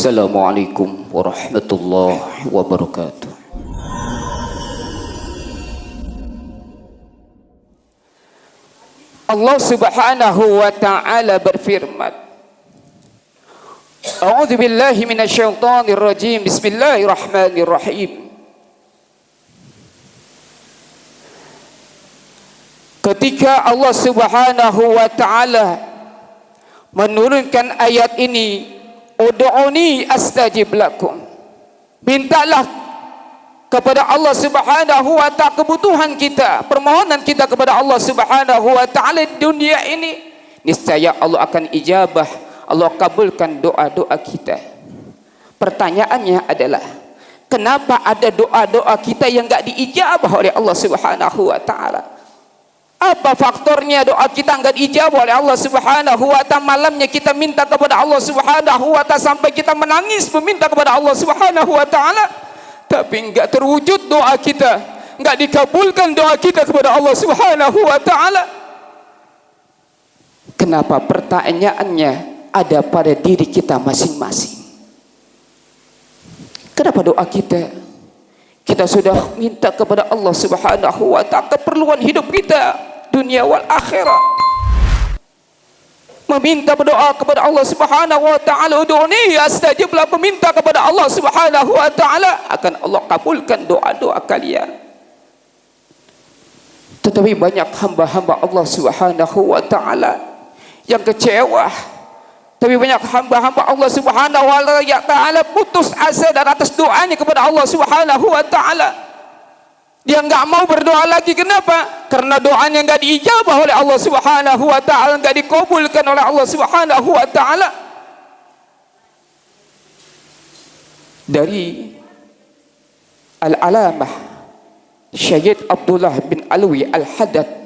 Assalamualaikum warahmatullahi wabarakatuh. Allah Subhanahu wa ta'ala berfirman, A'udzu billahi minasyaitonir rajim. Bismillahirrahmanirrahim. Ketika Allah Subhanahu wa ta'ala menurunkan ayat ini, Ud'uni astajib lakum. Mintalah kepada Allah Subhanahu wa ta'ala kebutuhan kita, permohonan kita kepada Allah Subhanahu wa ta'ala di dunia ini. Niscaya Allah akan ijabah, Allah kabulkan doa-doa kita. Pertanyaannya adalah, kenapa ada doa-doa kita yang enggak diijabah oleh Allah Subhanahu wa ta'ala? Apa faktornya doa kita enggak diijabah oleh Allah Subhanahu wa ta'ala? Malamnya kita minta kepada Allah Subhanahu wa ta'ala sampai kita menangis meminta kepada Allah Subhanahu wa ta'ala, tapi enggak terwujud doa kita, enggak dikabulkan doa kita kepada Allah Subhanahu wa ta'ala. Kenapa? Pertanyaannya ada pada diri kita masing-masing. Kenapa doa kita sudah minta kepada Allah Subhanahu wa ta'ala keperluan hidup kita dunia wal akhirah, meminta berdoa kepada Allah Subhanahu wa ta'ala, ud'uni astajib lakum, meminta kepada Allah Subhanahu wa ta'ala, akan Allah kabulkan doa-doa kalian. Tetapi banyak hamba-hamba Allah Subhanahu wa ta'ala yang kecewa. Tapi banyak hamba-hamba Allah Subhanahu wa ta'ala putus asa dan atas doanya kepada Allah Subhanahu wa ta'ala. Dia enggak mau berdoa lagi. Kenapa? Karena doanya enggak diijabah oleh Allah Subhanahu wa ta'ala, enggak dikabulkan oleh Allah Subhanahu wa ta'ala. Dari Al-Alamah Syed Abdullah bin Alwi Al-Haddad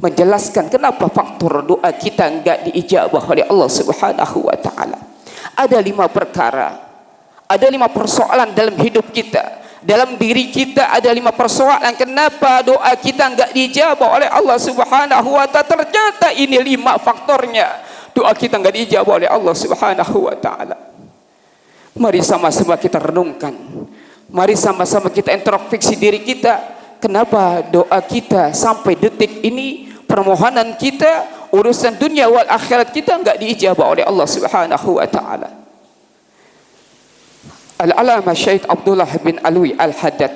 menjelaskan kenapa faktor doa kita enggak diijabah oleh Allah Subhanahu wa ta'ala. Ada 5 perkara, ada 5 persoalan dalam hidup kita, dalam diri kita ada 5 persoalan kenapa doa kita enggak dijabah oleh Allah Subhanahu wa ta'ala. Ternyata ini 5 faktornya doa kita enggak dijabah oleh Allah Subhanahu wa ta'ala. Mari sama-sama kita renungkan, mari sama-sama kita introspeksi diri kita. Kenapa doa kita sampai detik ini, permohonan kita, urusan dunia wal akhirat kita enggak diijabah oleh Allah Subhanahu wa ta'ala? Al-Alamah Syed Abdullah bin Alwi Al-Haddad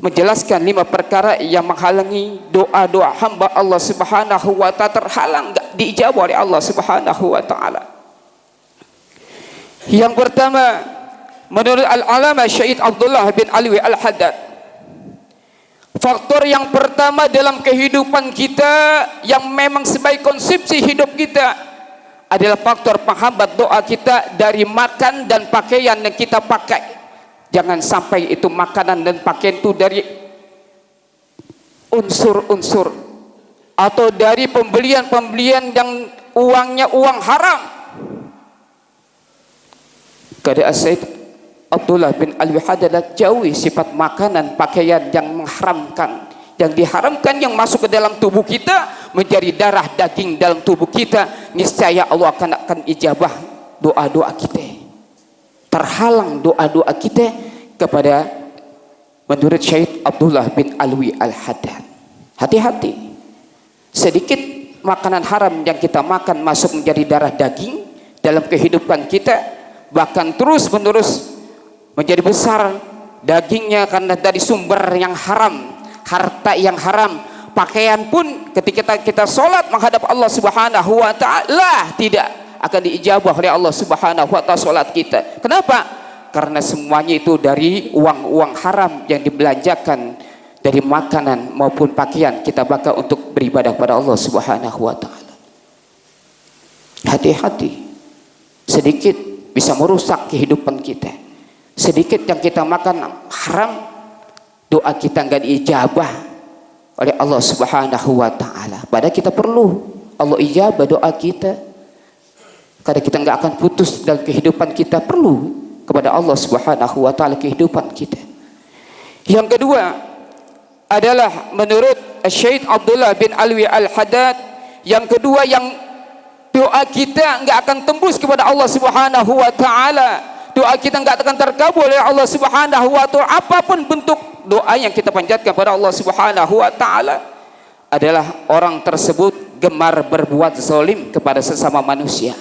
menjelaskan 5 perkara yang menghalangi doa-doa hamba Allah Subhanahu wa ta'ala terhalang enggak diijabah oleh Allah Subhanahu wa ta'ala. Yang pertama, menurut Al-Alamah Syed Abdullah bin Alwi Al-Haddad, faktor yang pertama dalam kehidupan kita yang memang sebagai konsepsi hidup kita adalah faktor penghambat doa kita dari makan dan pakaian yang kita pakai. Jangan sampai itu makanan dan pakaian itu dari unsur-unsur atau dari pembelian-pembelian yang uangnya uang haram. Kata Sayyid Abdullah bin Al-Haddad, jauhi sifat makanan pakaian yang mengharamkan, yang diharamkan, yang masuk ke dalam tubuh kita, menjadi darah daging dalam tubuh kita. Niscaya Allah akan ijabah doa-doa kita. Terhalang doa-doa kita kepada menurut Syekh Abdullah bin Alwi Al-Haddad. Hati-hati, sedikit makanan haram yang kita makan masuk menjadi darah daging dalam kehidupan kita, bahkan terus menerus menjadi besar dagingnya karena dari sumber yang haram, harta yang haram. Pakaian pun ketika kita sholat menghadap Allah Subhanahu wa ta'ala tidak akan diijabah oleh Allah Subhanahu wa ta'ala sholat kita. Kenapa? Karena semuanya itu dari uang-uang haram yang dibelanjakan, dari makanan maupun pakaian kita bakal untuk beribadah kepada Allah Subhanahu wa ta'ala. Hati-hati, sedikit bisa merusak kehidupan kita. Sedikit yang kita makan haram, doa kita enggak diijabah oleh Allah Subhanahu wa ta'ala. Padahal kita perlu Allah ijabah doa kita, karena kita enggak akan putus dalam kehidupan kita, perlu kepada Allah Subhanahu wa ta'ala kehidupan kita. Yang kedua adalah menurut Syekh Abdullah bin Alwi Al-Haddad, yang kedua yang doa kita nggak akan tembus kepada Allah Subhanahu wa taala. Doa kita nggak akan terkabul oleh Allah Subhanahu wa taala. Apapun bentuk doa yang kita panjatkan kepada Allah Subhanahu wa taala adalah orang tersebut gemar berbuat zalim kepada sesama manusia.